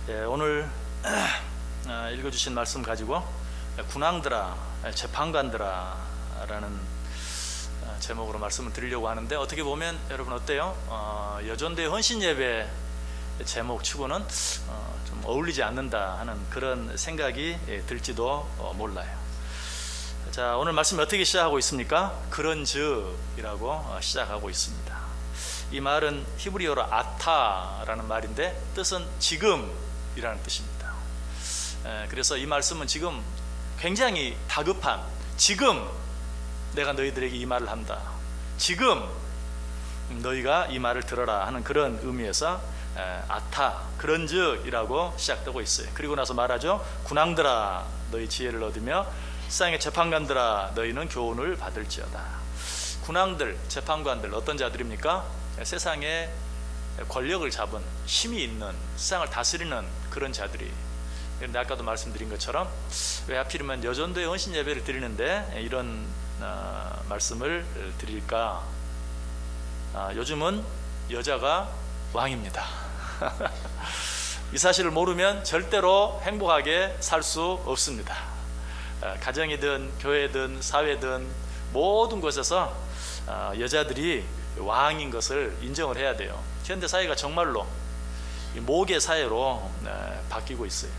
오늘 읽어주신 말씀 가지고 군왕들아 재판관들아 라는 제목으로 말씀을 드리려고 하는데, 어떻게 보면 여러분 어때요? 여전대 헌신 예배 제목 치고는 좀 어울리지 않는다 하는 그런 생각이 들지도 몰라요. 자, 오늘 말씀 어떻게 시작하고 있습니까? 그런즉이라고 시작하고 있습니다. 이 말은 히브리어로 아타라는 말인데 뜻은 지금이라는 뜻입니다. 그래서 이 말씀은 지금 굉장히 다급한, 지금 내가 너희들에게 이 말을 한다, 지금 너희가 이 말을 들어라 하는 그런 의미에서 아타, 그런즉이라고 시작되고 있어요. 그리고 나서 말하죠. 군왕들아 너희 지혜를 얻으며 세상의 재판관들아 너희는 교훈을 받을지어다. 군왕들, 재판관들 어떤 자들입니까? 세상에 권력을 잡은, 힘이 있는, 세상을 다스리는 그런 자들이. 그런데 아까도 말씀드린 것처럼 왜 하필이면 여전도의 헌신 예배를 드리는데 이런 말씀을 드릴까? 요즘은 여자가 왕입니다. 이 사실을 모르면 절대로 행복하게 살 수 없습니다. 가정이든 교회든 사회든 모든 곳에서 여자들이 왕인 것을 인정을 해야 돼요. 현대 사회가 정말로 모계 사회로 바뀌고 있어요.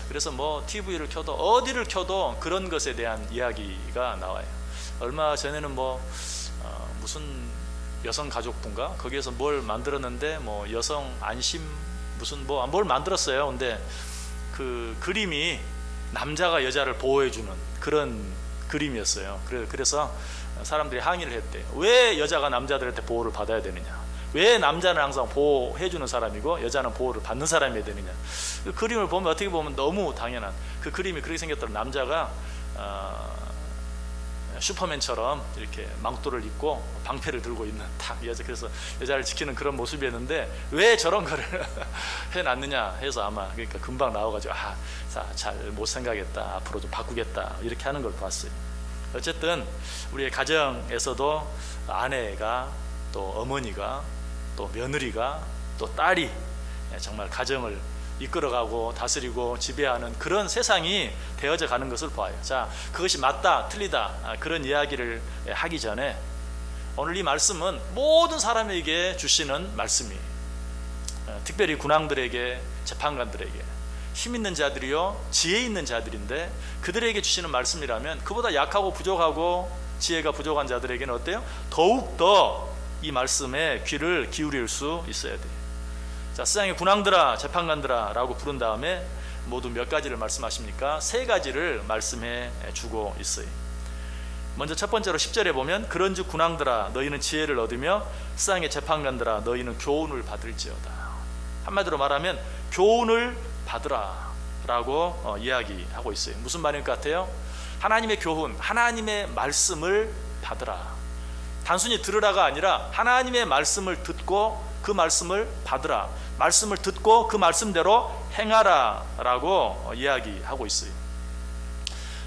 그래서 뭐 TV를 켜도 어디를 켜도 그런 것에 대한 이야기가 나와요. 얼마 전에는 무슨 여성가족부인가 거기에서 뭘 만들었는데 여성 안심 무슨 뭘 만들었어요. 근데 그 그림이 남자가 여자를 보호해주는 그런 그림이었어요. 그래서 사람들이 항의를 했대요. 왜 여자가 남자들한테 보호를 받아야 되느냐? 왜 남자는 항상 보호해주는 사람이고 여자는 보호를 받는 사람이 되느냐? 그 그림을 보면 어떻게 보면 너무 당연한, 그 그림이 그렇게 생겼더라고요. 남자가 슈퍼맨처럼 이렇게 망토를 입고 방패를 들고 있는 그래서 여자를 지키는 그런 모습이었는데 왜 저런 거를 해놨느냐 해서 아마 그러니까 금방 나와가지고 잘 못 생각했다, 앞으로 좀 바꾸겠다 이렇게 하는 걸 봤어요. 어쨌든 우리의 가정에서도 아내가 또 어머니가 또 며느리가 또 딸이 정말 가정을 이끌어가고 다스리고 지배하는 그런 세상이 되어져 가는 것을 봐요. 자, 그것이 맞다 틀리다 그런 이야기를 하기 전에 오늘 이 말씀은 모든 사람에게 주시는 말씀이에요. 특별히 군왕들에게, 재판관들에게, 힘 있는 자들이요 지혜 있는 자들인데 그들에게 주시는 말씀이라면 그보다 약하고 부족하고 지혜가 부족한 자들에게는 어때요? 더욱더 이 말씀에 귀를 기울일 수 있어야 돼요. 자, 세상의 군왕들아 재판관들아 라고 부른 다음에 모두 몇 가지를 말씀하십니까? 세 가지를 말씀해 주고 있어요. 먼저 첫 번째로 10절에 보면 그런즉 군왕들아 너희는 지혜를 얻으며 세상의 재판관들아 너희는 교훈을 받을지어다. 한마디로 말하면 교훈을 받으라 라고 이야기하고 있어요. 무슨 말인 것 같아요? 하나님의 교훈, 하나님의 말씀을 받으라. 단순히 들으라가 아니라 하나님의 말씀을 듣고 그 말씀을 받으라, 말씀을 듣고 그 말씀대로 행하라 라고 이야기하고 있어요.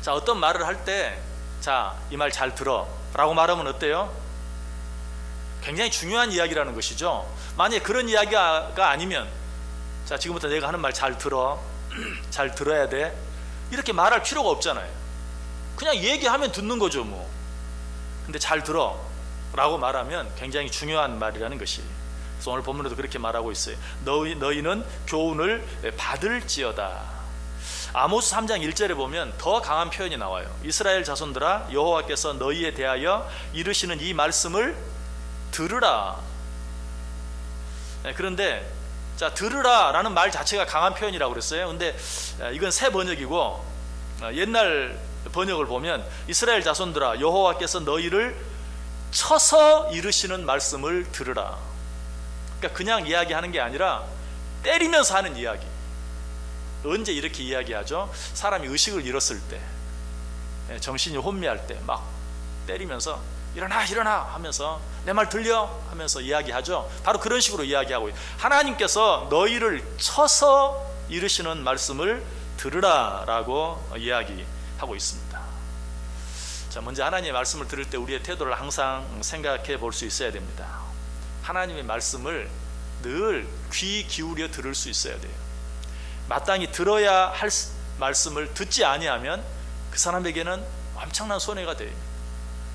자, 어떤 말을 할 때 자, 이 말 잘 들어 라고 말하면 어때요? 굉장히 중요한 이야기라는 것이죠. 만약에 그런 이야기가 아니면 자, 지금부터 내가 하는 말 잘 들어, 잘 들어야 돼 이렇게 말할 필요가 없잖아요. 그냥 얘기하면 듣는 거죠 뭐. 근데 잘 들어 라고 말하면 굉장히 중요한 말이라는 것이. 그래서 오늘 본문에도 그렇게 말하고 있어요. 너희는 교훈을 받을지어다. 아모스 3장 1절에 보면 더 강한 표현이 나와요. 이스라엘 자손들아 여호와께서 너희에 대하여 이르시는 이 말씀을 들으라. 그런데 자, 들으라 라는 말 자체가 강한 표현이라고 그랬어요. 근데 이건 새 번역이고 옛날 번역을 보면 이스라엘 자손들아 여호와께서 너희를 쳐서 이르시는 말씀을 들으라. 그러니까 그냥 이야기하는 게 아니라 때리면서 하는 이야기. 언제 이렇게 이야기하죠? 사람이 의식을 잃었을 때, 정신이 혼미할 때 막 때리면서 일어나 일어나 하면서 내 말 들려 하면서 이야기하죠. 바로 그런 식으로 이야기하고 하나님께서 너희를 쳐서 이르시는 말씀을 들으라 라고 이야기하고 있습니다. 자, 먼저 하나님의 말씀을 들을 때 우리의 태도를 항상 생각해 볼 수 있어야 됩니다. 하나님의 말씀을 늘 귀 기울여 들을 수 있어야 돼요. 마땅히 들어야 할 말씀을 듣지 아니하면 그 사람에게는 엄청난 손해가 돼요.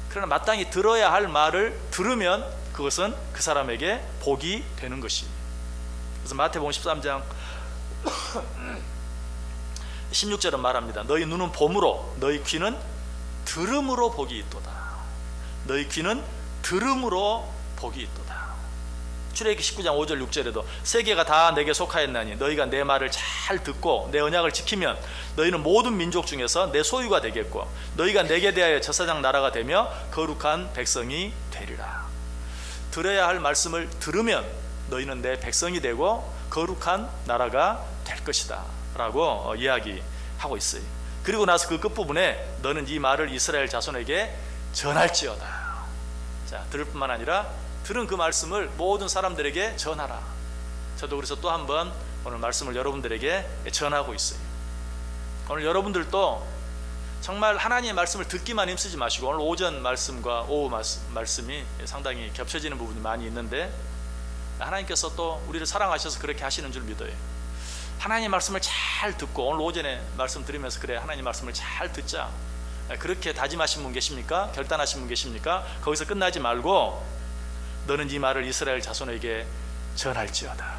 그러나 마땅히 들어야 할 말을 들으면 그것은 그 사람에게 복이 되는 것이에요. 그래서 마태복음 13장 16절은 말합니다. 너희 눈은 봄으로 너희 귀는 들음으로 복이 있도다. 너희 귀는 들음으로 복이 있도다. 출애굽기 19장 5절 6절에도 세계가 다 내게 속하였나니 너희가 내 말을 잘 듣고 내 언약을 지키면 너희는 모든 민족 중에서 내 소유가 되겠고 너희가 내게 대하여 제사장 나라가 되며 거룩한 백성이 되리라. 들어야 할 말씀을 들으면 너희는 내 백성이 되고 거룩한 나라가 될 것이다 라고 이야기하고 있어요. 그리고 나서 그 끝부분에 너는 이 말을 이스라엘 자손에게 전할지어다. 자, 들을 뿐만 아니라 들은 그 말씀을 모든 사람들에게 전하라. 저도 그래서 또 한 번 오늘 말씀을 여러분들에게 전하고 있어요. 오늘 여러분들도 정말 하나님의 말씀을 듣기만 힘쓰지 마시고 오늘 오전 말씀과 오후 말씀이 상당히 겹쳐지는 부분이 많이 있는데 하나님께서 또 우리를 사랑하셔서 그렇게 하시는 줄 믿어요. 하나님의 말씀을 잘 듣고 오늘 오전에 말씀 들으면서 그래 하나님 말씀을 잘 듣자 그렇게 다짐하신 분 계십니까? 결단하신 분 계십니까? 거기서 끝나지 말고 너는 이 말을 이스라엘 자손에게 전할지어다.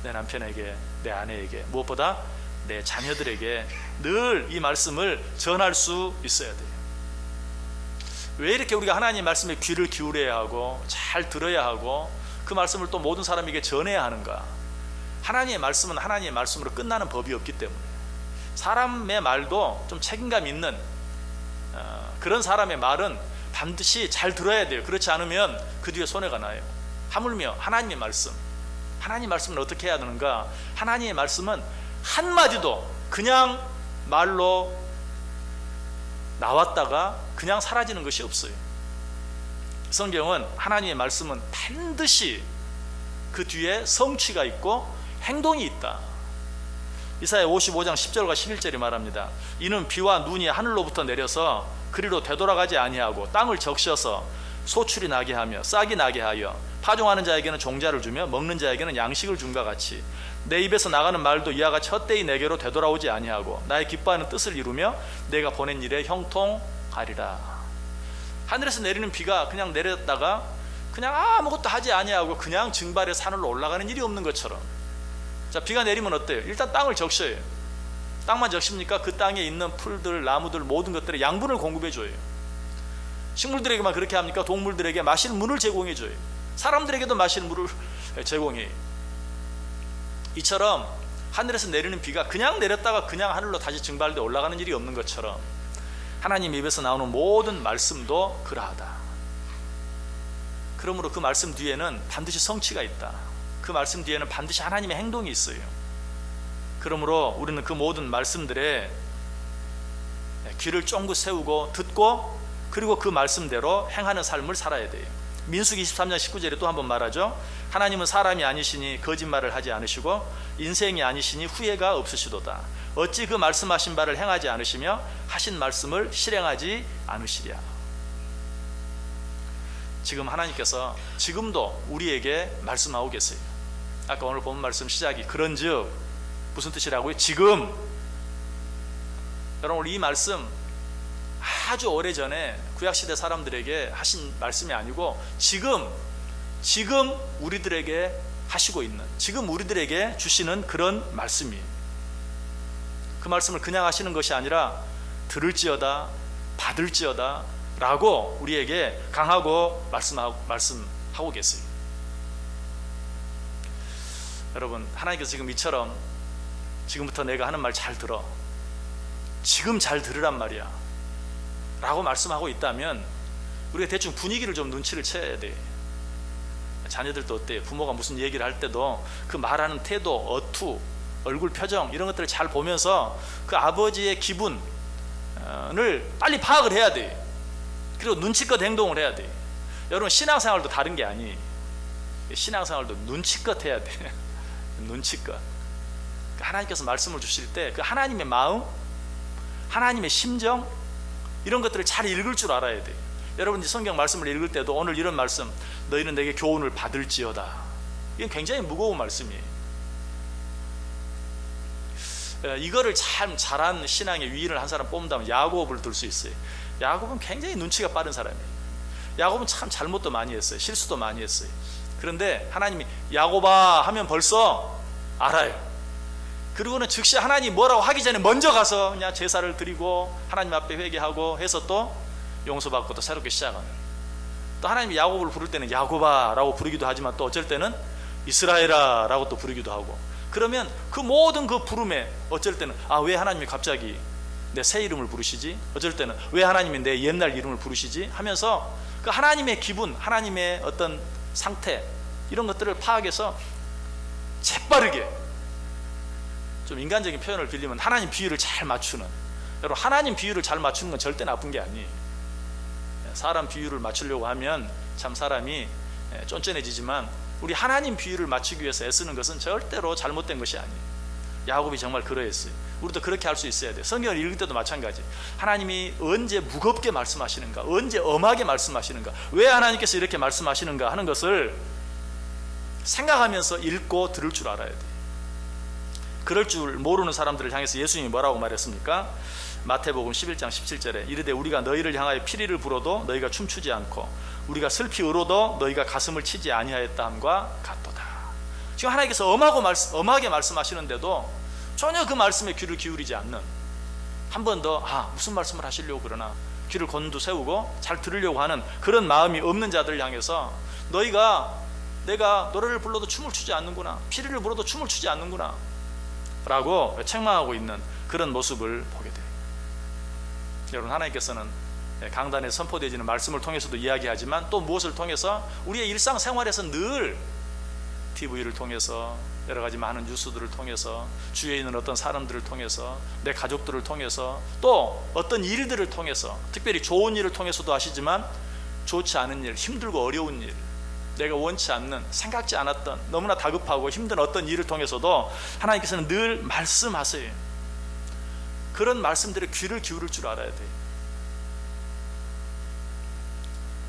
내 남편에게, 내 아내에게, 무엇보다 내 자녀들에게 늘 이 말씀을 전할 수 있어야 돼요. 왜 이렇게 우리가 하나님 말씀에 귀를 기울여야 하고 잘 들어야 하고 그 말씀을 또 모든 사람에게 전해야 하는가? 하나님의 말씀은 하나님의 말씀으로 끝나는 법이 없기 때문에 사람의 말도 좀 책임감 있는 그런 사람의 말은 반드시 잘 들어야 돼요. 그렇지 않으면 그 뒤에 손해가 나요. 하물며 하나님의 말씀, 하나님의 말씀은 어떻게 해야 되는가? 하나님의 말씀은 한마디도 그냥 말로 나왔다가 그냥 사라지는 것이 없어요. 성경은 하나님의 말씀은 반드시 그 뒤에 성취가 있고 행동이 있다. 이사야 55장 10절과 11절이 말합니다. 이는 비와 눈이 하늘로부터 내려서 그리로 되돌아가지 아니하고 땅을 적셔서 소출이 나게 하며 싹이 나게 하여 파종하는 자에게는 종자를 주며 먹는 자에게는 양식을 줌과 같이 내 입에서 나가는 말도 이와 같이 헛되이 내게로 되돌아오지 아니하고 나의 기뻐하는 뜻을 이루며 내가 보낸 일에 형통하리라. 하늘에서 내리는 비가 그냥 내렸다가 그냥 아무것도 하지 아니하고 그냥 증발해서 하늘로 올라가는 일이 없는 것처럼, 자, 비가 내리면 어때요? 일단 땅을 적셔요. 땅만 적십니까? 그 땅에 있는 풀들, 나무들 모든 것들에 양분을 공급해줘요. 식물들에게만 그렇게 합니까? 동물들에게 마실 물을 제공해줘요. 사람들에게도 마실 물을 제공해요. 이처럼 하늘에서 내리는 비가 그냥 내렸다가 그냥 하늘로 다시 증발돼 올라가는 일이 없는 것처럼 하나님 입에서 나오는 모든 말씀도 그러하다. 그러므로 그 말씀 뒤에는 반드시 성취가 있다. 그 말씀 뒤에는 반드시 하나님의 행동이 있어요. 그러므로 우리는 그 모든 말씀들에 귀를 쫑긋 세우고 듣고 그리고 그 말씀대로 행하는 삶을 살아야 돼요. 민수기 23장 19절에 또 한번 말하죠. 하나님은 사람이 아니시니 거짓말을 하지 않으시고 인생이 아니시니 후회가 없으시도다. 어찌 그 말씀하신 바를 행하지 않으시며 하신 말씀을 실행하지 않으시랴. 지금 하나님께서 지금도 우리에게 말씀하고 계세요. 아까 오늘 본 말씀 시작이 그런즉 무슨 뜻이라고요? 지금. 여러분, 이 말씀 아주 오래전에 구약시대 사람들에게 하신 말씀이 아니고 지금 우리들에게 하시고 있는, 지금 우리들에게 주시는 그런 말씀이에요. 그 말씀을 그냥 하시는 것이 아니라 들을지어다 받을지어다 라고 우리에게 강하고 말씀하고 계세요. 여러분, 하나님께서 지금 이처럼 지금부터 내가 하는 말 잘 들어, 지금 잘 들으란 말이야 라고 말씀하고 있다면 우리가 대충 분위기를 좀 눈치를 채야 돼. 자녀들도 어때요? 부모가 무슨 얘기를 할 때도 그 말하는 태도, 어투, 얼굴 표정 이런 것들을 잘 보면서 그 아버지의 기분을 빨리 파악을 해야 돼. 그리고 눈치껏 행동을 해야 돼. 여러분, 신앙생활도 다른 게 아니에요. 신앙생활도 눈치껏 해야 돼. 눈치껏. 하나님께서 말씀을 주실 때 그 하나님의 마음, 하나님의 심정 이런 것들을 잘 읽을 줄 알아야 돼요. 여러분, 성경 말씀을 읽을 때도 오늘 이런 말씀, 너희는 내게 교훈을 받을지어다. 이건 굉장히 무거운 말씀이에요. 이거를 참 잘한 신앙의 위인을 한 사람 뽑는다면 야곱을 들 수 있어요. 야곱은 굉장히 눈치가 빠른 사람이에요. 야곱은 참 잘못도 많이 했어요. 실수도 많이 했어요. 그런데 하나님이 야곱아 하면 벌써 알아요. 그리고는 즉시 하나님 뭐라고 하기 전에 먼저 가서 그냥 제사를 드리고 하나님 앞에 회개하고 해서 또 용서받고 또 새롭게 시작하는. 또 하나님이 야곱을 부를 때는 야곱아 라고 부르기도 하지만 또 어쩔 때는 이스라엘아 라고 또 부르기도 하고. 그러면 그 모든 그 부름에 어쩔 때는 왜 하나님이 갑자기 내 새 이름을 부르시지? 어쩔 때는 왜 하나님이 내 옛날 이름을 부르시지? 하면서 그 하나님의 기분, 하나님의 어떤 상태 이런 것들을 파악해서 재빠르게, 좀 인간적인 표현을 빌리면 하나님 비유를 잘 맞추는. 여러분, 하나님 비유를 잘 맞추는 건 절대 나쁜 게 아니에요. 사람 비유를 맞추려고 하면 참 사람이 쫀쫀해지지만 우리 하나님 비유를 맞추기 위해서 애쓰는 것은 절대로 잘못된 것이 아니에요. 야곱이 정말 그러했어요. 우리도 그렇게 할 수 있어야 돼요. 성경을 읽을 때도 마찬가지. 하나님이 언제 무겁게 말씀하시는가, 언제 엄하게 말씀하시는가, 왜 하나님께서 이렇게 말씀하시는가 하는 것을 생각하면서 읽고 들을 줄 알아야 돼요. 그럴 줄 모르는 사람들을 향해서 예수님이 뭐라고 말했습니까? 마태복음 11장 17절에 이르되 우리가 너희를 향하여 피리를 불어도 너희가 춤추지 않고 우리가 슬피 울어도 너희가 가슴을 치지 아니하였다 함과 같도다. 지금 하나님께서 엄하게 말씀하시는데도 전혀 그 말씀에 귀를 기울이지 않는, 한 번 더 무슨 말씀을 하시려고 그러나 귀를 곤두세우고 잘 들으려고 하는 그런 마음이 없는 자들을 향해서 내가 노래를 불러도 춤을 추지 않는구나, 피리를 불어도 춤을 추지 않는구나 라고 책망하고 있는 그런 모습을 보게 돼요. 여러분, 하나님께서는 강단에 선포되어지는 말씀을 통해서도 이야기하지만 또 무엇을 통해서 우리의 일상생활에서 늘 TV를 통해서 여러 가지 많은 뉴스들을 통해서 주위에 있는 어떤 사람들을 통해서 내 가족들을 통해서 또 어떤 일들을 통해서, 특별히 좋은 일을 통해서도 하시지만 좋지 않은 일, 힘들고 어려운 일, 내가 원치 않는, 생각지 않았던 너무나 다급하고 힘든 어떤 일을 통해서도 하나님께서는 늘 말씀하세요. 그런 말씀들에 귀를 기울일 줄 알아야 돼요.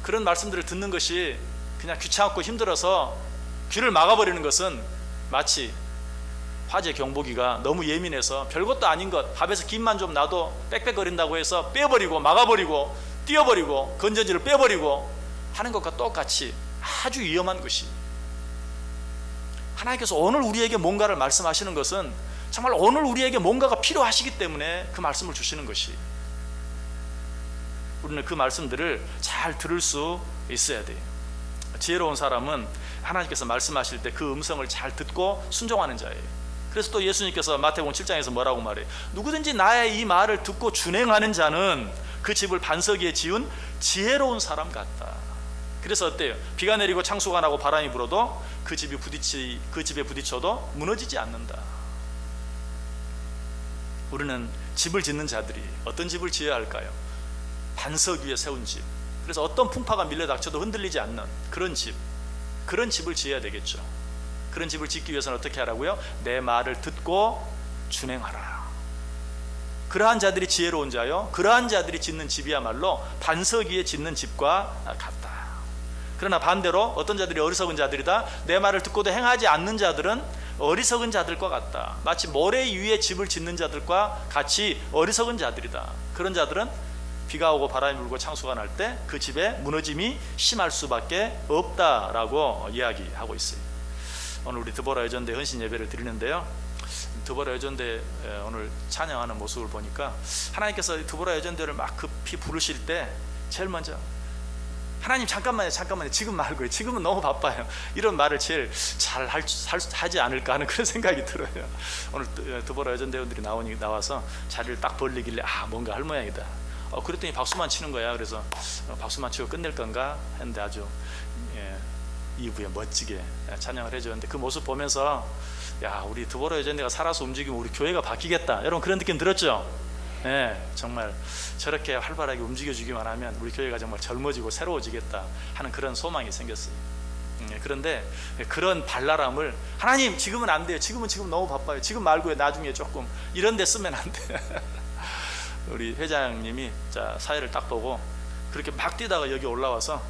그런 말씀들을 듣는 것이 그냥 귀찮고 힘들어서 귀를 막아버리는 것은 마치 화재 경보기가 너무 예민해서 별것도 아닌 것, 밥에서 김만 좀 나도 빽빽거린다고 해서 빼버리고 막아버리고 띄어버리고 건전지를 빼버리고 하는 것과 똑같이 아주 위험한 것이, 하나님께서 오늘 우리에게 뭔가를 말씀하시는 것은 정말 오늘 우리에게 뭔가가 필요하시기 때문에 그 말씀을 주시는 것이, 우리는 그 말씀들을 잘 들을 수 있어야 돼요. 지혜로운 사람은 하나님께서 말씀하실 때 그 음성을 잘 듣고 순종하는 자예요. 그래서 또 예수님께서 마태복음 7장에서 뭐라고 말해요? 누구든지 나의 이 말을 듣고 준행하는 자는 그 집을 반석 위에 지은 지혜로운 사람 같다. 그래서 어때요? 비가 내리고 창수가 나고 바람이 불어도 그 집에 부딪혀도 무너지지 않는다. 우리는 집을 짓는 자들이 어떤 집을 지어야 할까요? 반석 위에 세운 집. 그래서 어떤 풍파가 밀려닥쳐도 흔들리지 않는 그런 집, 그런 집을 지어야 되겠죠. 그런 집을 짓기 위해서는 어떻게 하라고요? 내 말을 듣고 준행하라. 그러한 자들이 지혜로운 자요, 그러한 자들이 짓는 집이야말로 반석 위에 짓는 집과 같다. 그러나 반대로 어떤 자들이 어리석은 자들이다, 내 말을 듣고도 행하지 않는 자들은 어리석은 자들과 같다. 마치 모래 위에 집을 짓는 자들과 같이 어리석은 자들이다. 그런 자들은 비가 오고 바람이 불고 창수가 날 때 그 집에 무너짐이 심할 수밖에 없다라고 이야기하고 있어요. 오늘 우리 드보라 여전대 헌신 예배를 드리는데요, 드보라 여전대 오늘 찬양하는 모습을 보니까 하나님께서 드보라 여전대를 막 급히 부르실 때 제일 먼저 하나님 잠깐만요 지금 말고요, 지금은 너무 바빠요, 이런 말을 제일 잘 하지 않을까 하는 그런 생각이 들어요. 오늘 드보라 여전대원들이 나와서 자리를 딱 벌리길래 뭔가 할 모양이다. 그랬더니 박수만 치는 거야. 그래서 박수만 치고 끝낼 건가 했는데 아주 2부에 멋지게 찬양을 해줬는데, 그 모습 보면서 우리 드보라 여전대가 살아서 움직이면 우리 교회가 바뀌겠다, 여러분 그런 느낌 들었죠? 정말 저렇게 활발하게 움직여주기만 하면 우리 교회가 정말 젊어지고 새로워지겠다 하는 그런 소망이 생겼어요. 그런데 그런 발랄함을 하나님 지금은 안 돼요, 지금 너무 바빠요, 지금 말고요, 나중에 조금, 이런 데 쓰면 안 돼. 우리 회장님이 사회를 딱 보고 그렇게 막 뛰다가 여기 올라와서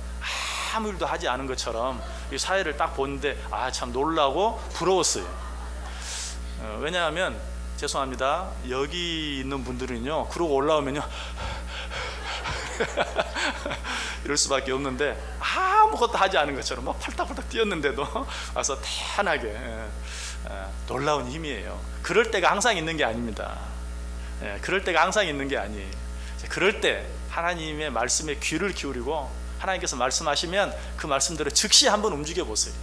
아무 일도 하지 않은 것처럼 이 사회를 딱 보는데 참 놀라고 부러웠어요. 왜냐하면 죄송합니다, 여기 있는 분들은요 그러고 올라오면요 이럴 수밖에 없는데 아무것도 하지 않은 것처럼 막 팔딱팔딱 뛰었는데도 와서 태연하게 놀라운 힘이에요. 그럴 때가 항상 있는 게 아닙니다. 그럴 때가 항상 있는 게 아니에요. 그럴 때 하나님의 말씀에 귀를 기울이고 하나님께서 말씀하시면 그 말씀대로 즉시 한번 움직여 보세요.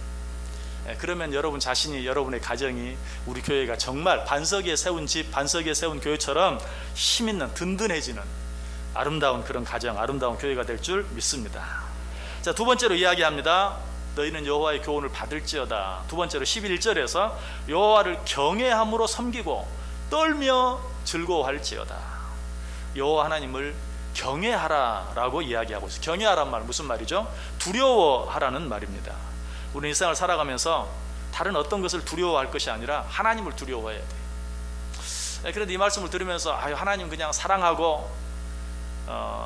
그러면 여러분 자신이, 여러분의 가정이, 우리 교회가 정말 반석 위에 세운 집, 반석 위에 세운 교회처럼 힘있는, 든든해지는 아름다운 그런 가정, 아름다운 교회가 될 줄 믿습니다. 자, 두 번째로 이야기합니다. 너희는 여호와의 교훈을 받을지어다. 두 번째로 11절에서 여호와를 경외함으로 섬기고 떨며 즐거워할지어다. 여호와 하나님을 경외하라라고 이야기하고 있어요. 경외하라는 말 무슨 말이죠? 두려워하라는 말입니다. 우리 일상을 살아가면서 다른 어떤 것을 두려워할 것이 아니라 하나님을 두려워해야 돼요. 그런데 이 말씀을 들으면서 하나님 그냥 사랑하고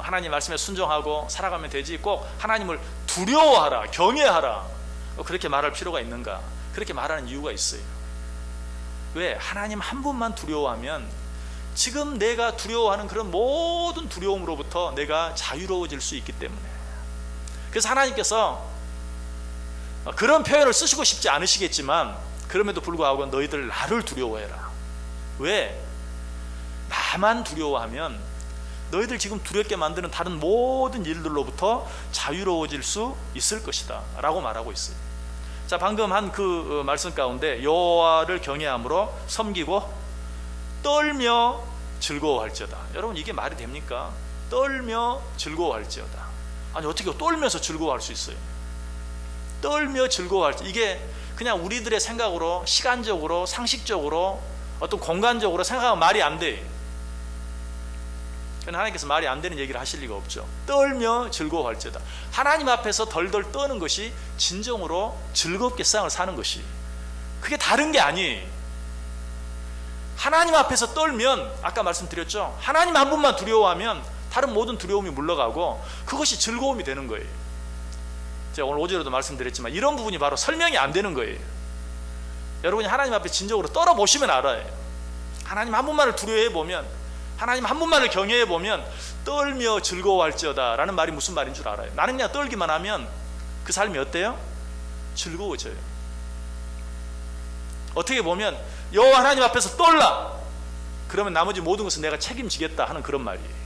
하나님 말씀에 순종하고 살아가면 되지, 꼭 하나님을 두려워하라, 경외하라 그렇게 말할 필요가 있는가? 그렇게 말하는 이유가 있어요. 왜? 하나님 한 분만 두려워하면 지금 내가 두려워하는 그런 모든 두려움으로부터 내가 자유로워질 수 있기 때문에. 그래서 하나님께서 그런 표현을 쓰시고 싶지 않으시겠지만 그럼에도 불구하고 너희들 나를 두려워해라. 왜? 나만 두려워하면 너희들 지금 두렵게 만드는 다른 모든 일들로부터 자유로워질 수 있을 것이다 라고 말하고 있어요. 자, 방금 한 그 말씀 가운데 여호와를 경외함으로 섬기고 떨며 즐거워할지어다. 여러분, 이게 말이 됩니까? 떨며 즐거워할지어다. 아니, 어떻게 떨면서 즐거워할 수 있어요? 떨며 즐거워할지, 이게 그냥 우리들의 생각으로, 시간적으로, 상식적으로, 어떤 공간적으로 생각하면 말이 안 돼. 하나님께서 말이 안 되는 얘기를 하실 리가 없죠. 떨며 즐거워할지어다. 하나님 앞에서 덜덜 떠는 것이 진정으로 즐겁게 세상을 사는 것이, 그게 다른 게 아니에요. 하나님 앞에서 떨면, 아까 말씀드렸죠, 하나님 한 분만 두려워하면 다른 모든 두려움이 물러가고 그것이 즐거움이 되는 거예요. 제가 오늘 오전에도 말씀드렸지만 이런 부분이 바로 설명이 안 되는 거예요. 여러분이 하나님 앞에 진정으로 떨어보시면 알아요. 하나님 한 분만을 두려워해 보면, 하나님 한 분만을 경외해 보면 떨며 즐거워할지어다 라는 말이 무슨 말인 줄 알아요. 나는 그냥 떨기만 하면 그 삶이 어때요? 즐거워져요. 어떻게 보면 여호와 하나님 앞에서 떨라, 그러면 나머지 모든 것은 내가 책임지겠다 하는 그런 말이에요.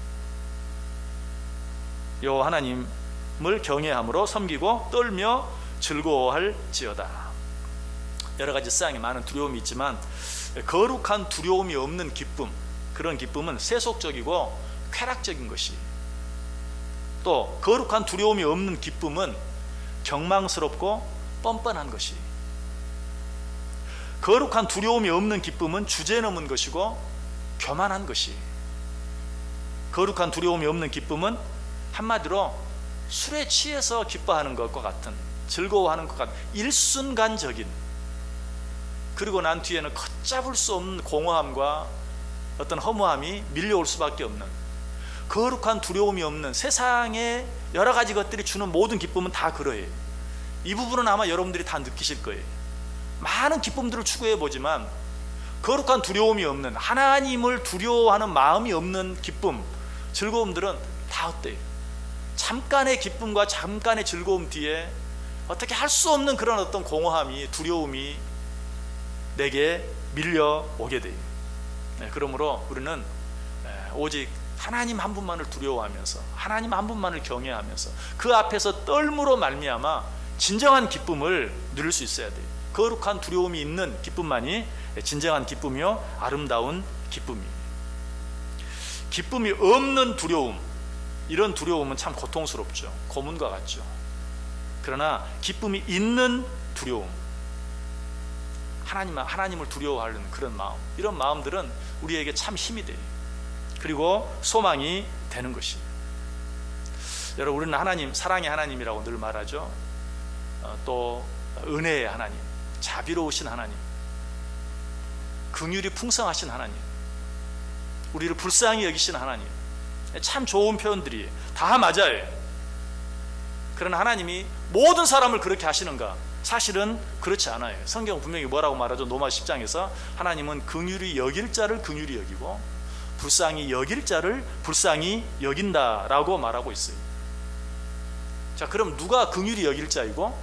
여호와 하나님을 경외함으로 섬기고 떨며 즐거워할지어다. 여러 가지 세상에 많은 두려움이 있지만 거룩한 두려움이 없는 기쁨, 그런 기쁨은 세속적이고 쾌락적인 것이, 또 거룩한 두려움이 없는 기쁨은 경망스럽고 뻔뻔한 것이, 거룩한 두려움이 없는 기쁨은 주제넘은 것이고 교만한 것이, 거룩한 두려움이 없는 기쁨은 한마디로 술에 취해서 기뻐하는 것과 같은, 즐거워하는 것 같은 일순간적인, 그리고 난 뒤에는 걷잡을 수 없는 공허함과 어떤 허무함이 밀려올 수밖에 없는, 거룩한 두려움이 없는 세상의 여러 가지 것들이 주는 모든 기쁨은 다 그러해요. 이 부분은 아마 여러분들이 다 느끼실 거예요. 많은 기쁨들을 추구해 보지만 거룩한 두려움이 없는, 하나님을 두려워하는 마음이 없는 기쁨, 즐거움들은 다 어때요? 잠깐의 기쁨과 잠깐의 즐거움 뒤에 어떻게 할 수 없는 그런 어떤 공허함이, 두려움이 내게 밀려오게 돼요. 그러므로 우리는 오직 하나님 한 분만을 두려워하면서, 하나님 한 분만을 경외하면서 그 앞에서 떨므로 말미암아 진정한 기쁨을 누릴 수 있어야 돼요. 거룩한 두려움이 있는 기쁨만이 진정한 기쁨이요 아름다운 기쁨이에요. 기쁨이 없는 두려움, 이런 두려움은 참 고통스럽죠. 고문과 같죠. 그러나 기쁨이 있는 두려움, 하나님을 두려워하는 그런 마음, 이런 마음들은 우리에게 참 힘이 돼요. 그리고 소망이 되는 것이. 여러분, 우리는 하나님, 사랑의 하나님이라고 늘 말하죠. 또 은혜의 하나님, 자비로우신 하나님, 긍휼이 풍성하신 하나님, 우리를 불쌍히 여기신 하나님, 참 좋은 표현들이 다 맞아요. 그러나 하나님이 모든 사람을 그렇게 하시는가? 사실은 그렇지 않아요. 성경 분명히 뭐라고 말하죠? 로마 10장에서 하나님은 긍휼히 여길 자를 긍휼히 여기고 불쌍히 여길 자를 불쌍히 여긴다라고 말하고 있어요. 자, 그럼 누가 긍휼히 여길 자이고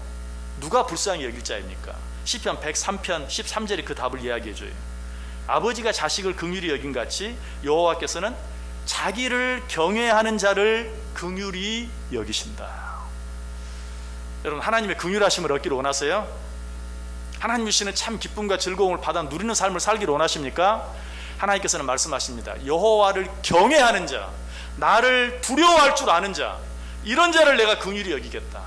누가 불쌍히 여길 자입니까? 시편 103편 13절이 그 답을 이야기해 줘요. 아버지가 자식을 긍휼히 여긴 같이 여호와께서는 자기를 경외하는 자를 긍휼히 여기신다. 여러분, 하나님의 긍휼하심을 얻기를 원하세요? 하나님 주시는 참 기쁨과 즐거움을 받아 누리는 삶을 살기를 원하십니까? 하나님께서는 말씀하십니다. 여호와를 경외하는 자, 나를 두려워할 줄 아는 자, 이런 자를 내가 긍휼히 여기겠다.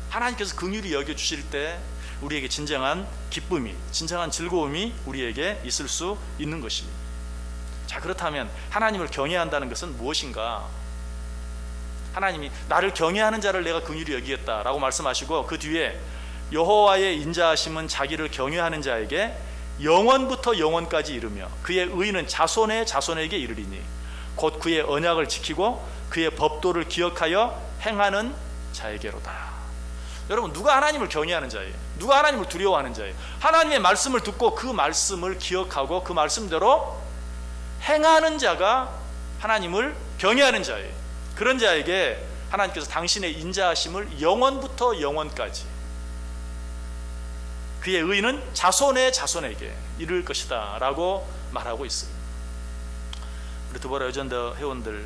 하나님께서 긍휼히 여겨주실 때 우리에게 진정한 기쁨이, 진정한 즐거움이 우리에게 있을 수 있는 것입니다. 자, 그렇다면 하나님을 경외한다는 것은 무엇인가? 하나님이 나를 경외하는 자를 내가 긍휼히 여기겠다라고 말씀하시고 그 뒤에 여호와의 인자하심은 자기를 경외하는 자에게 영원부터 영원까지 이르며 그의 의는 자손의 자손에게 이르리니 곧 그의 언약을 지키고 그의 법도를 기억하여 행하는 자에게로다. 여러분, 누가 하나님을 경외하는 자예요? 누가 하나님을 두려워하는 자예요? 하나님의 말씀을 듣고 그 말씀을 기억하고 그 말씀대로 행하는 자가 하나님을 경외하는 자예요. 그런 자에게 하나님께서 당신의 인자하심을 영원부터 영원까지, 그의 의는 자손의 자손에게 이를 것이다 라고 말하고 있어요. 우리 두보라 여전더 회원들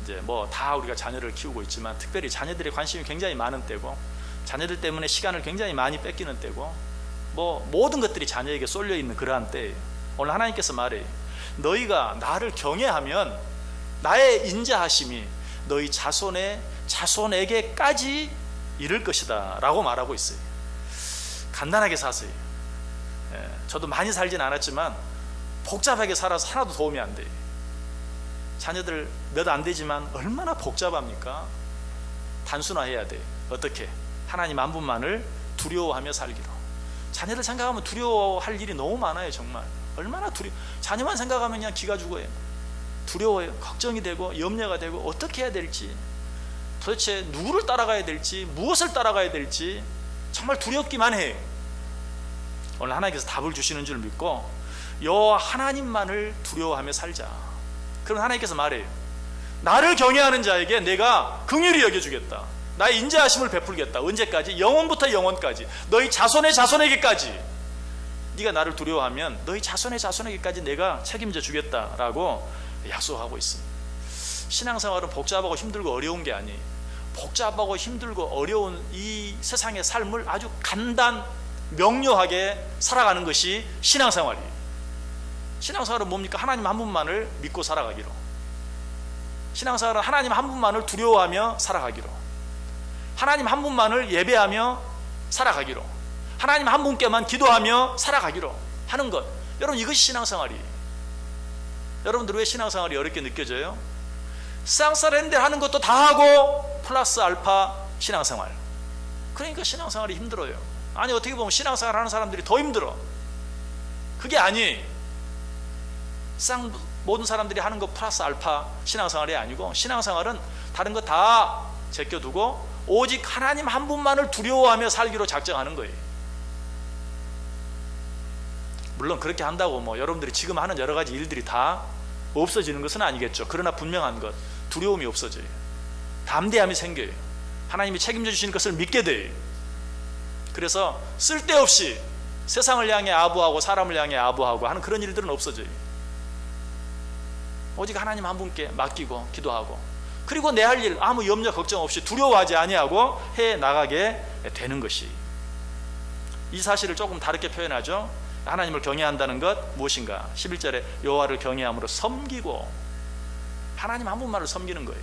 이제 뭐 다 우리가 자녀를 키우고 있지만 특별히 자녀들의 관심이 굉장히 많은 때고 자녀들 때문에 시간을 굉장히 많이 뺏기는 때고 뭐 모든 것들이 자녀에게 쏠려 있는 그러한 때예요. 오늘 하나님께서 말해요. 너희가 나를 경외하면 나의 인자하심이 너희 자손의 자손에게까지 이를 것이다 라고 말하고 있어요. 간단하게 사세요. 저도 많이 살진 않았지만 복잡하게 살아서 하나도 도움이 안 돼요. 자녀들 몇 안 되지만 얼마나 복잡합니까? 단순화해야 돼. 어떻게? 하나님 한 분만을 두려워하며 살기로. 자녀들 생각하면 두려워할 일이 너무 많아요. 정말 얼마나 자녀만 생각하면 그냥 기가 죽어요. 두려워요. 걱정이 되고 염려가 되고 어떻게 해야 될지, 도대체 누구를 따라가야 될지, 무엇을 따라가야 될지 정말 두렵기만 해요. 오늘 하나님께서 답을 주시는 줄 믿고 여호와 하나님만을 두려워하며 살자. 그럼 하나님께서 말해요. 나를 경외하는 자에게 내가 긍휼히 여겨주겠다. 나의 인자하심을 베풀겠다. 언제까지? 영원부터 영원까지. 너희 자손의 자손에게까지. 네가 나를 두려워하면 너희 자손의 자손에게까지 내가 책임져 주겠다라고 약속하고 있습니다. 신앙생활은 복잡하고 힘들고 어려운 게 아니에요. 복잡하고 힘들고 어려운 이 세상의 삶을 아주 간단 명료하게 살아가는 것이 신앙생활이에요. 신앙생활은 뭡니까? 하나님 한 분만을 믿고 살아가기로. 신앙생활은 하나님 한 분만을 두려워하며 살아가기로. 하나님 한 분만을 예배하며 살아가기로. 하나님 한 분께만 기도하며 살아가기로 하는 것. 여러분, 이것이 신앙생활이에요. 여러분들 왜 신앙생활이 어렵게 느껴져요? 쌍싸랜데 하는 것도 다 하고 플러스 알파 신앙생활. 그러니까 신앙생활이 힘들어요. 아니, 어떻게 보면 신앙생활 하는 사람들이 더 힘들어. 그게 아니에요. 모든 사람들이 하는 거 플러스 알파 신앙생활이 아니고, 신앙생활은 다른 거 다 제껴두고 오직 하나님 한 분만을 두려워하며 살기로 작정하는 거예요. 물론 그렇게 한다고 뭐 여러분들이 지금 하는 여러 가지 일들이 다 없어지는 것은 아니겠죠. 그러나 분명한 것, 두려움이 없어져요. 담대함이 생겨요. 하나님이 책임져 주시는 것을 믿게 돼요. 그래서 쓸데없이 세상을 향해 아부하고 사람을 향해 아부하고 하는 그런 일들은 없어져요. 오직 하나님 한 분께 맡기고 기도하고, 그리고 내 할 일 아무 염려 걱정 없이 두려워하지 아니하고 해 나가게 되는 것이, 이 사실을 조금 다르게 표현하죠. 하나님을 경외한다는 것 무엇인가? 11절에 여호와를 경외함으로 섬기고, 하나님 한 분만을 섬기는 거예요.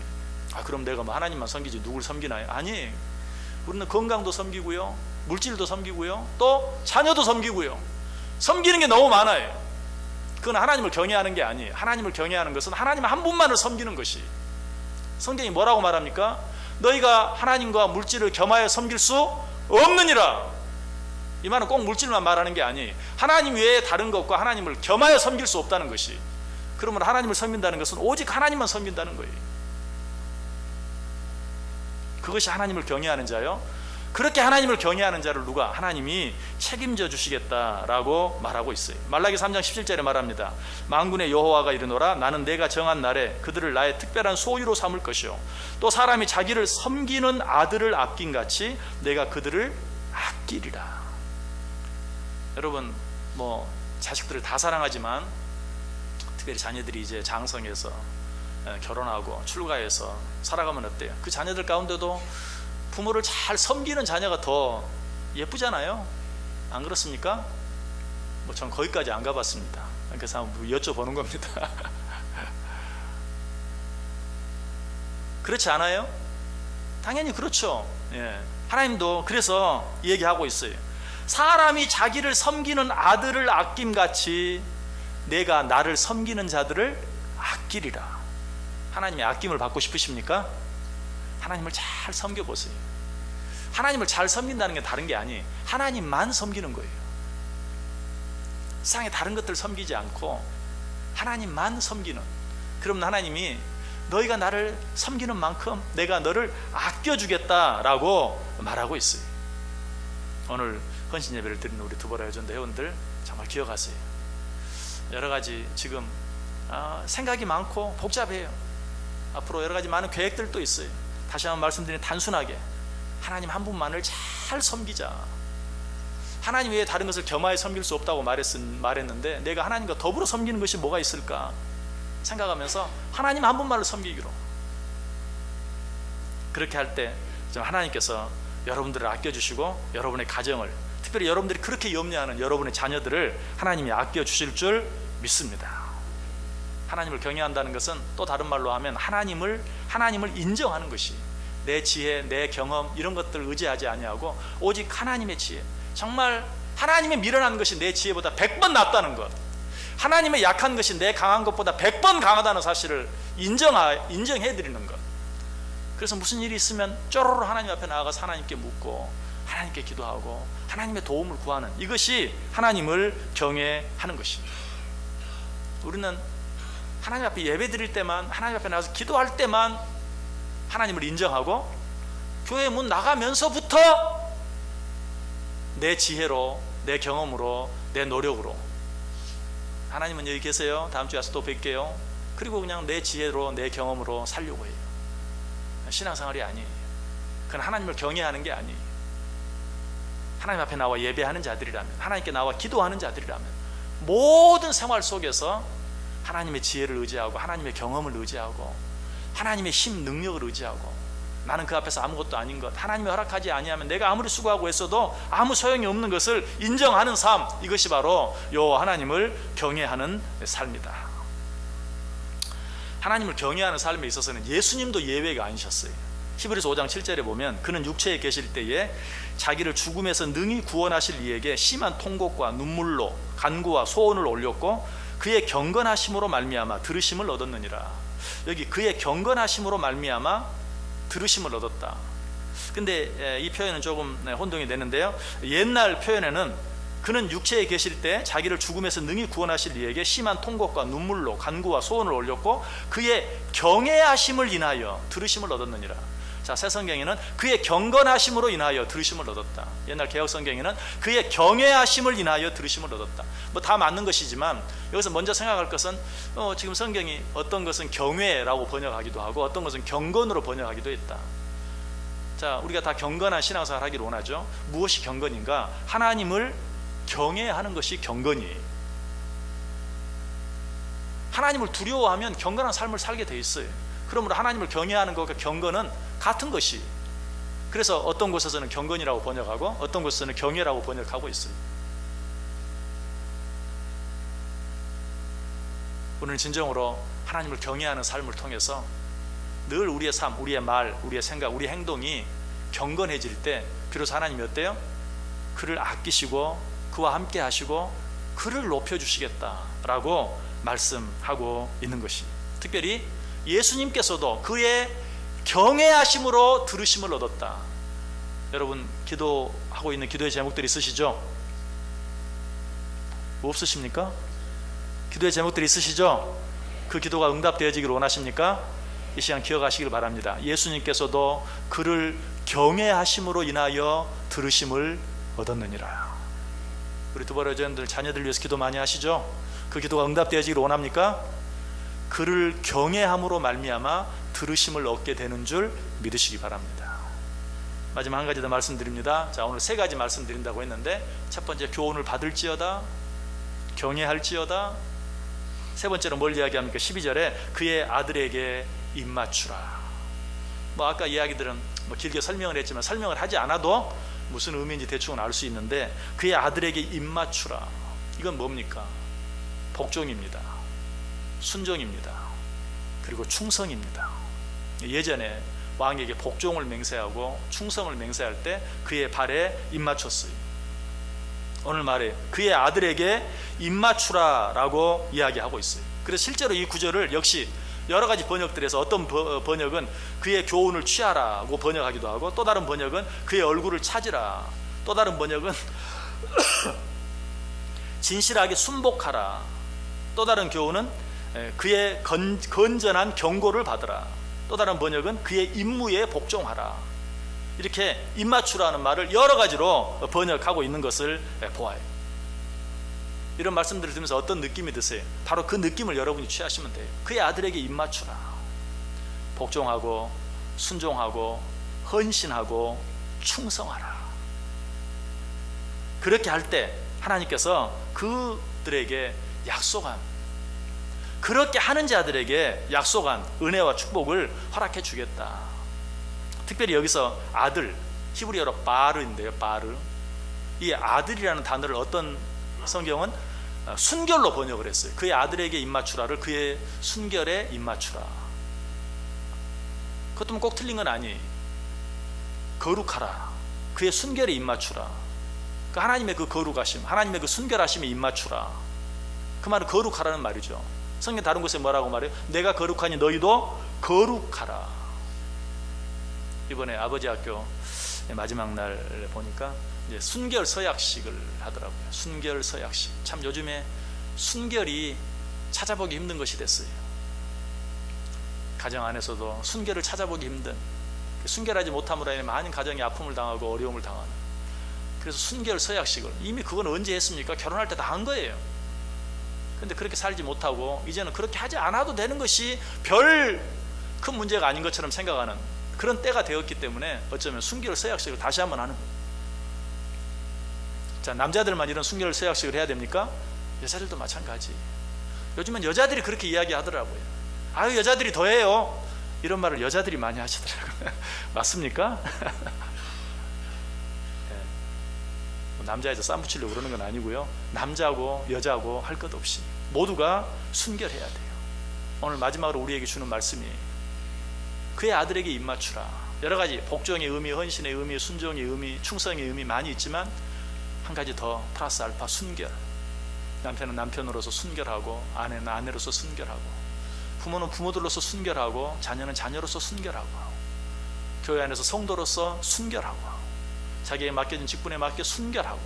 그럼 내가 뭐 하나님만 섬기지 누굴 섬기나요? 아니, 우리는 건강도 섬기고요, 물질도 섬기고요, 또 자녀도 섬기고요. 섬기는 게 너무 많아요. 그건 하나님을 경외하는 게 아니에요. 하나님을 경외하는 것은 하나님 한 분만을 섬기는 것이. 성경이 뭐라고 말합니까? 너희가 하나님과 물질을 겸하여 섬길 수 없느니라. 이 말은 꼭 물질만 말하는 게 아니에요. 하나님 외에 다른 것과 하나님을 겸하여 섬길 수 없다는 것이. 그러면 하나님을 섬긴다는 것은 오직 하나님만 섬긴다는 거예요. 그것이 하나님을 경외하는 자요. 그렇게 하나님을 경외하는 자를 누가? 하나님이 책임져 주시겠다라고 말하고 있어요. 말라기 3장 17절에 말합니다. 만군의 여호와가 이르노라 나는 내가 정한 날에 그들을 나의 특별한 소유로 삼을 것이요 또 사람이 자기를 섬기는 아들을 아낀 같이 내가 그들을 아끼리라. 여러분 뭐 자식들을 다 사랑하지만 특별히 자녀들이 이제 장성해서 결혼하고 출가해서 살아가면 어때요? 그 자녀들 가운데도 부모를 잘 섬기는 자녀가 더 예쁘잖아요. 안 그렇습니까? 뭐 전 거기까지 안 가봤습니다. 그래서 한번 여쭤보는 겁니다. 그렇지 않아요? 당연히 그렇죠. 예. 하나님도 그래서 얘기하고 있어요. 사람이 자기를 섬기는 아들을 아낌같이 내가 나를 섬기는 자들을 아끼리라. 하나님의 아낌을 받고 싶으십니까? 하나님을 잘 섬겨보세요. 하나님을 잘 섬긴다는 게 다른 게 아니에요. 하나님만 섬기는 거예요. 세상에 다른 것들 섬기지 않고 하나님만 섬기는. 그럼 하나님이 너희가 나를 섬기는 만큼 내가 너를 아껴주겠다라고 말하고 있어요. 오늘 헌신 예배를 드리는 우리 두보라 여전대 회원들 정말 기억하세요. 여러 가지 지금 생각이 많고 복잡해요. 앞으로 여러 가지 많은 계획들도 있어요. 다시 한번 말씀드리면 단순하게 하나님 한 분만을 잘 섬기자. 하나님 외에 다른 것을 겸하여 섬길 수 없다고 말했는데 내가 하나님과 더불어 섬기는 것이 뭐가 있을까 생각하면서 하나님 한 분만을 섬기기로. 그렇게 할 때 하나님께서 여러분들을 아껴주시고 여러분의 가정을, 특별히 여러분들이 그렇게 염려하는 여러분의 자녀들을 하나님이 아껴주실 줄 믿습니다. 하나님을 경외한다는 것은 또 다른 말로 하면 하나님을 인정하는 것이, 내 지혜, 내 경험 이런 것들을 의지하지 아니하고 오직 하나님의 지혜, 정말 하나님의 미련한 것이 내 지혜보다 100번 낫다는 것, 하나님의 약한 것이 내 강한 것보다 100번 강하다는 사실을 인정해 드리는 것. 그래서 무슨 일이 있으면 쪼로로 하나님 앞에 나아가서 하나님께 묻고 하나님께 기도하고 하나님의 도움을 구하는, 이것이 하나님을 경외하는 것입니다. 우리는 하나님 앞에 예배 드릴 때만, 하나님 앞에 나가서 기도할 때만 하나님을 인정하고 교회 문 나가면서부터 내 지혜로, 내 경험으로, 내 노력으로 하나님은 여기 계세요, 다음 주에 와서 또 뵐게요, 그리고 그냥 내 지혜로, 내 경험으로 살려고 해요. 신앙생활이 아니에요. 그건 하나님을 경외하는 게 아니에요. 하나님 앞에 나와 예배하는 자들이라면, 하나님께 나와 기도하는 자들이라면 모든 생활 속에서 하나님의 지혜를 의지하고 하나님의 경험을 의지하고 하나님의 힘, 능력을 의지하고, 나는 그 앞에서 아무것도 아닌 것, 하나님이 허락하지 아니하면 내가 아무리 수고하고 애써도 아무 소용이 없는 것을 인정하는 삶, 이것이 바로 요 하나님을 경외하는 삶이다. 하나님을 경외하는 삶에 있어서는 예수님도 예외가 아니셨어요. 히브리서 5장 7절에 보면 그는 육체에 계실 때에 자기를 죽음에서 능히 구원하실 이에게 심한 통곡과 눈물로 간구와 소원을 올렸고 그의 경건하심으로 말미암아 들으심을 얻었느니라. 여기 그의 경건하심으로 말미암아 들으심을 얻었다. 근데 이 표현은 조금 혼동이 되는데요, 옛날 표현에는 그는 육체에 계실 때 자기를 죽음에서 능히 구원하실 이에게 심한 통곡과 눈물로 간구와 소원을 올렸고 그의 경외하심을 인하여 들으심을 얻었느니라. 자, 새 성경에는 그의 경건하심으로 인하여 들으심을 얻었다. 옛날 개혁 성경에는 그의 경외하심을 인하여 들으심을 얻었다. 뭐 다 맞는 것이지만 여기서 먼저 생각할 것은 지금 성경이 어떤 것은 경외라고 번역하기도 하고 어떤 것은 경건으로 번역하기도 했다. 자, 우리가 다 경건한 신앙생활 하기를 원하죠. 무엇이 경건인가? 하나님을 경외하는 것이 경건이에요. 하나님을 두려워하면 경건한 삶을 살게 돼 있어요. 그러므로 하나님을 경외하는 것과 경건은 같은 것이, 그래서 어떤 곳에서는 경건이라고 번역하고 어떤 곳에서는 경외라고 번역하고 있어요. 우리는 진정으로 하나님을 경외하는 삶을 통해서 늘 우리의 삶, 우리의 말, 우리의 생각, 우리의 행동이 경건해질 때 비로소 하나님이 어때요? 그를 아끼시고 그와 함께 하시고 그를 높여주시겠다라고 말씀하고 있는 것이, 특별히 예수님께서도 그의 경외하심으로 들으심을 얻었다. 여러분 기도하고 있는 기도의 제목들이 있으시죠? 뭐 없으십니까? 기도의 제목들이 있으시죠? 그 기도가 응답되어지기를 원하십니까? 이 시간 기억하시길 바랍니다. 예수님께서도 그를 경외하심으로 인하여 들으심을 얻었느니라. 우리 두바로전들 자녀들 위해서 기도 많이 하시죠? 그 기도가 응답되어지기를 원합니까? 그를 경외함으로 말미암아 들으심을 얻게 되는 줄 믿으시기 바랍니다. 마지막 한 가지 더 말씀드립니다. 자, 오늘 세 가지 말씀드린다고 했는데, 첫 번째 교훈을 받을지어다, 경외할지어다. 세 번째로 뭘 이야기합니까? 12절에 그의 아들에게 입맞추라. 아까 이야기들은 길게 설명을 했지만 설명을 하지 않아도 무슨 의미인지 대충은 알 수 있는데, 그의 아들에게 입맞추라. 이건 뭡니까? 복종입니다. 순종입니다. 그리고 충성입니다. 예전에 왕에게 복종을 맹세하고 충성을 맹세할 때 그의 발에 입맞췄어요. 오늘 말에 그의 아들에게 입맞추라 라고 이야기하고 있어요. 그래서 실제로 이 구절을 역시 여러 가지 번역들에서 어떤 번역은 그의 교훈을 취하라고 번역하기도 하고, 또 다른 번역은 그의 얼굴을 찾으라, 또 다른 번역은 진실하게 순복하라, 또 다른 교훈은 그의 건전한 경고를 받으라, 또 다른 번역은 그의 임무에 복종하라. 이렇게 입맞추라는 말을 여러 가지로 번역하고 있는 것을 보아요. 이런 말씀들을 들으면서 어떤 느낌이 드세요? 바로 그 느낌을 여러분이 취하시면 돼요. 그의 아들에게 입맞추라. 복종하고 순종하고 헌신하고 충성하라. 그렇게 할 때 하나님께서 그들에게 약속한, 그렇게 하는 자들에게 약속한 은혜와 축복을 허락해 주겠다. 특별히 여기서 아들, 히브리어로 바르인데요. 바르. 이 아들이라는 단어를 어떤 성경은 순결로 번역을 했어요. 그의 아들에게 입맞추라를 그의 순결에 입맞추라. 그것도 꼭 틀린 건 아니에요. 거룩하라. 그의 순결에 입맞추라. 그 하나님의 그 거룩하심, 하나님의 그 순결하심에 입맞추라. 그 말은 거룩하라는 말이죠. 성경 다른 곳에 뭐라고 말해요? 내가 거룩하니 너희도 거룩하라. 이번에 아버지 학교 마지막 날 보니까 이제 순결 서약식을 하더라고요. 순결 서약식. 참 요즘에 순결이 찾아보기 힘든 것이 됐어요. 가정 안에서도 순결을 찾아보기 힘든, 순결하지 못함으로 인해 많은 가정이 아픔을 당하고 어려움을 당하는, 그래서 순결 서약식을, 이미 그건 언제 했습니까? 결혼할 때 다 한 거예요. 근데 그렇게 살지 못하고 이제는 그렇게 하지 않아도 되는 것이 별 큰 문제가 아닌 것처럼 생각하는 그런 때가 되었기 때문에 어쩌면 순결 서약식을 다시 한번 하는 거예요. 자, 남자들만 이런 순결 서약식을 해야 됩니까? 여자들도 마찬가지. 요즘은 여자들이 그렇게 이야기하더라고요. 아유, 여자들이 더 해요. 이런 말을 여자들이 많이 하시더라고요. 맞습니까? 남자에서 쌈 붙이려고 그러는 건 아니고요. 남자고 여자고 할 것 없이 모두가 순결해야 돼요. 오늘 마지막으로 우리에게 주는 말씀이에요. 그의 아들에게 입맞추라. 여러 가지 복종의 의미, 헌신의 의미, 순종의 의미, 충성의 의미 많이 있지만 한 가지 더 플러스 알파, 순결. 남편은 남편으로서 순결하고, 아내는 아내로서 순결하고, 부모는 부모들로서 순결하고, 자녀는 자녀로서 순결하고, 교회 안에서 성도로서 순결하고, 자기에게 맡겨진 직분에 맞게 순결하고,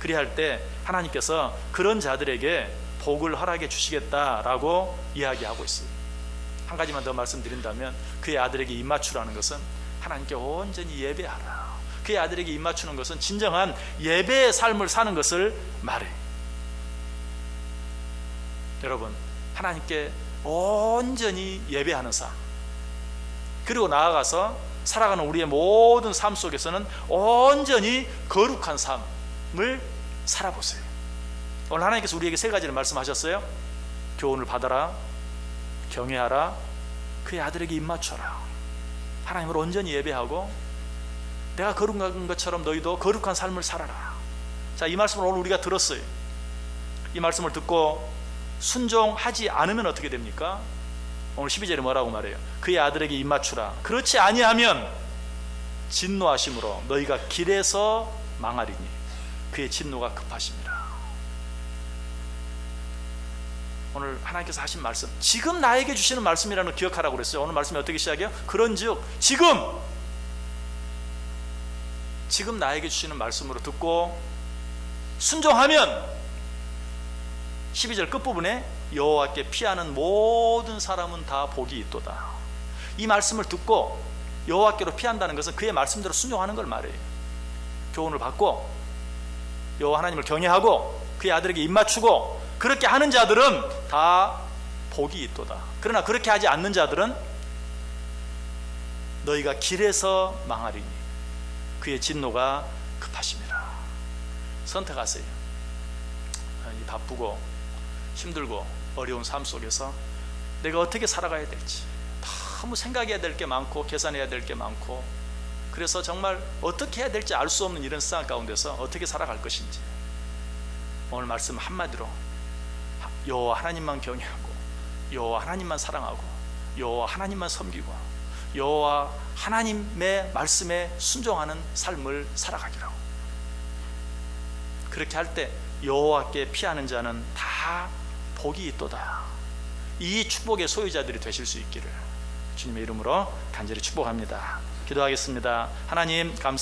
그리할 할 때 하나님께서 그런 자들에게 복을 허락해 주시겠다라고 이야기하고 있어요. 한 가지만 더 말씀드린다면, 그의 아들에게 입맞추라는 것은 하나님께 온전히 예배하라. 그의 아들에게 입맞추는 것은 진정한 예배의 삶을 사는 것을 말해. 여러분, 하나님께 온전히 예배하는 삶, 그리고 나아가서 살아가는 우리의 모든 삶 속에서는 온전히 거룩한 삶을 살아보세요. 오늘 하나님께서 우리에게 세 가지를 말씀하셨어요. 교훈을 받아라, 경외하라, 그의 아들에게 입맞춰라. 하나님을 온전히 예배하고 내가 거룩한 것처럼 너희도 거룩한 삶을 살아라. 자, 이 말씀을 오늘 우리가 들었어요. 이 말씀을 듣고 순종하지 않으면 어떻게 됩니까? 오늘 12절에 뭐라고 말해요? 그의 아들에게 입맞추라. 그렇지 아니하면 진노하심으로 너희가 길에서 망하리니 그의 진노가 급하심이라. 오늘 하나님께서 하신 말씀, 지금 나에게 주시는 말씀이라는 걸 기억하라고 그랬어요. 오늘 말씀이 어떻게 시작해요? 그런즉 지금 나에게 주시는 말씀으로 듣고 순종하면 12절 끝부분에 여호와께 피하는 모든 사람은 다 복이 있도다. 이 말씀을 듣고 여호와께로 피한다는 것은 그의 말씀대로 순종하는 걸 말해요. 교훈을 받고 여호와 하나님을 경외하고 그의 아들에게 입맞추고 그렇게 하는 자들은 다 복이 있도다. 그러나 그렇게 하지 않는 자들은 너희가 길에서 망하리니 그의 진노가 급하심이라. 선택하세요. 이 바쁘고 힘들고 어려운 삶 속에서 내가 어떻게 살아가야 될지 너무 생각해야 될 게 많고 계산해야 될 게 많고, 그래서 정말 어떻게 해야 될지 알 수 없는 이런 상황 가운데서 어떻게 살아갈 것인지 오늘 말씀 한마디로 여호와 하나님만 경외하고 여호와 하나님만 사랑하고 여호와 하나님만 섬기고 여호와 하나님의 말씀에 순종하는 삶을 살아가기로. 그렇게 할 때 여호와께 피하는 자는 다 복이 있도다. 이 축복의 소유자들이 되실 수 있기를 주님의 이름으로 간절히 축복합니다. 기도하겠습니다. 하나님 감사합니다.